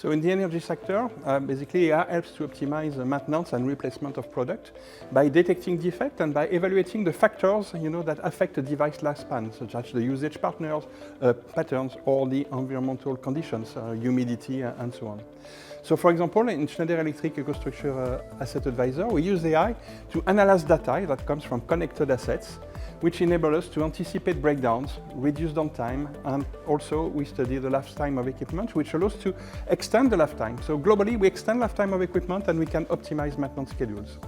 So in the energy sector, basically AI helps to optimize the maintenance and replacement of product by detecting defects and by evaluating the factors that affect a device lifespan, such as the usage patterns or the environmental conditions, humidity and so on. So for example, in Schneider Electric EcoStruxure Asset Advisor, we use AI to analyze data that comes from connected assets, which enable us to anticipate breakdowns, reduce downtime, and also we study the lifetime of equipment, which allows to extend the lifetime. So globally, we extend lifetime of equipment and we can optimize maintenance schedules.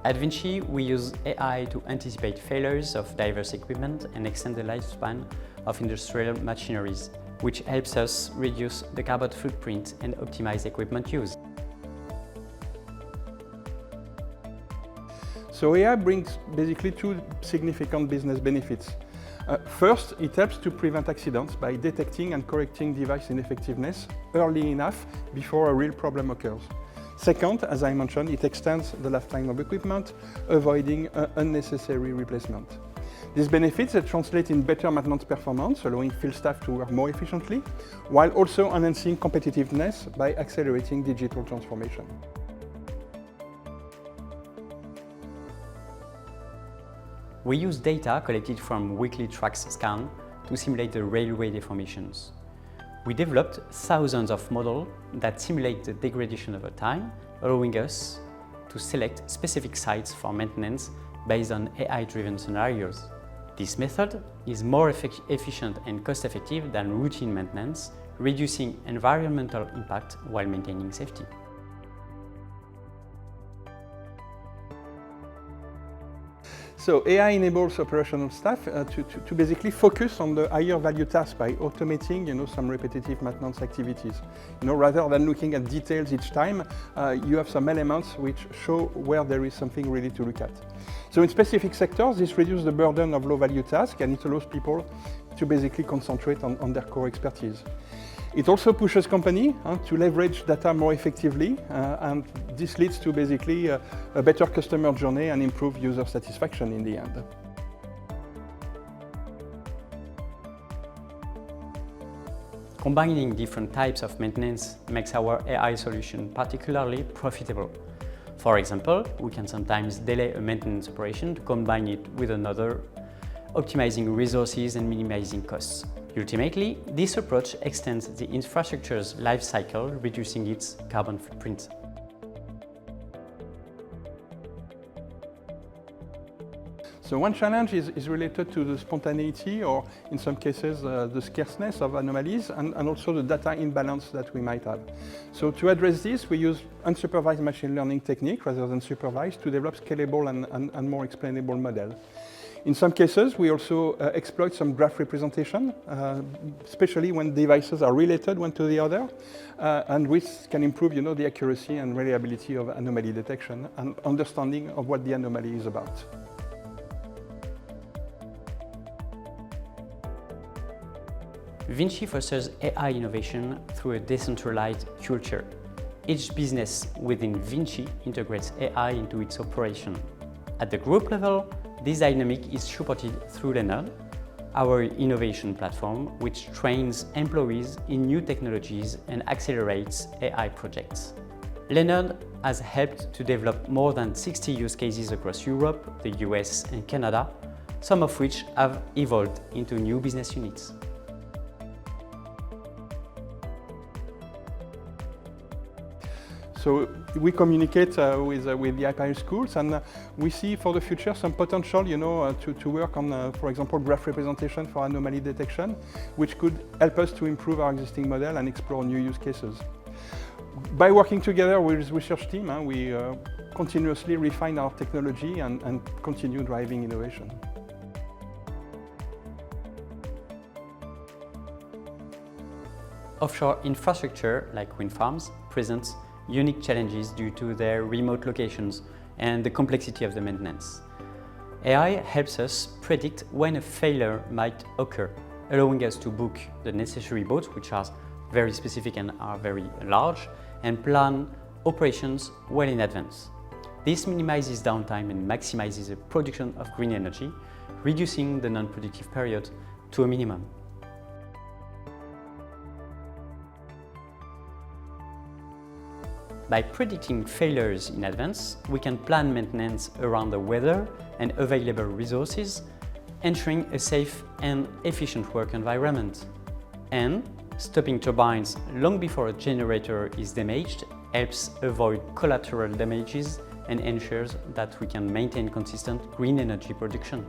At VINCI, we use AI to anticipate failures of diverse equipment and extend the lifespan of industrial machineries, which helps us reduce the carbon footprint and optimize equipment use. So AI brings basically two significant business benefits. First, it helps to prevent accidents by detecting and correcting device ineffectiveness early enough before a real problem occurs. Second, as I mentioned, it extends the lifetime of equipment, avoiding unnecessary replacement. These benefits translate in better maintenance performance, allowing field staff to work more efficiently, while also enhancing competitiveness by accelerating digital transformation. We use data collected from weekly tracks scan to simulate the railway deformations. We developed thousands of models that simulate the degradation over time, allowing us to select specific sites for maintenance based on AI-driven scenarios. This method is more efficient and cost-effective than routine maintenance, reducing environmental impact while maintaining safety. So AI enables operational staff to basically focus on the higher value tasks by automating some repetitive maintenance activities. Rather than looking at details each time, you have some elements which show where there is something really to look at. So in specific sectors, this reduces the burden of low value tasks and it allows people to basically concentrate on their core expertise. It also pushes companies to leverage data more effectively, and this leads to basically a better customer journey and improved user satisfaction in the end. Combining different types of maintenance makes our AI solution particularly profitable. For example, we can sometimes delay a maintenance operation to combine it with another, optimizing resources and minimizing costs. Ultimately, this approach extends the infrastructure's life cycle, reducing its carbon footprint. So one challenge is related to the spontaneity or, in some cases, the scarceness of anomalies and also the data imbalance that we might have. So to address this, we use unsupervised machine learning technique rather than supervised to develop scalable and more explainable models. In some cases, we also exploit some graph representation, especially when devices are related one to the other, and which can improve the accuracy and reliability of anomaly detection and understanding of what the anomaly is about. VINCI fosters AI innovation through a decentralized culture. Each business within VINCI integrates AI into its operation. At the group level, this dynamic is supported through Leonard, our innovation platform, which trains employees in new technologies and accelerates AI projects. Leonard has helped to develop more than 60 use cases across Europe, the US and Canada, some of which have evolved into new business units. So we communicate with the IPI schools, and we see for the future some potential, to work on, for example, graph representation for anomaly detection, which could help us to improve our existing model and explore new use cases. By working together with the research team, we continuously refine our technology and continue driving innovation. Offshore infrastructure, like wind farms, presents unique challenges due to their remote locations and the complexity of the maintenance. AI helps us predict when a failure might occur, allowing us to book the necessary boats, which are very specific and are very large, and plan operations well in advance. This minimizes downtime and maximizes the production of green energy, reducing the non-productive period to a minimum. By predicting failures in advance, we can plan maintenance around the weather and available resources, ensuring a safe and efficient work environment. And stopping turbines long before a generator is damaged helps avoid collateral damages and ensures that we can maintain consistent green energy production.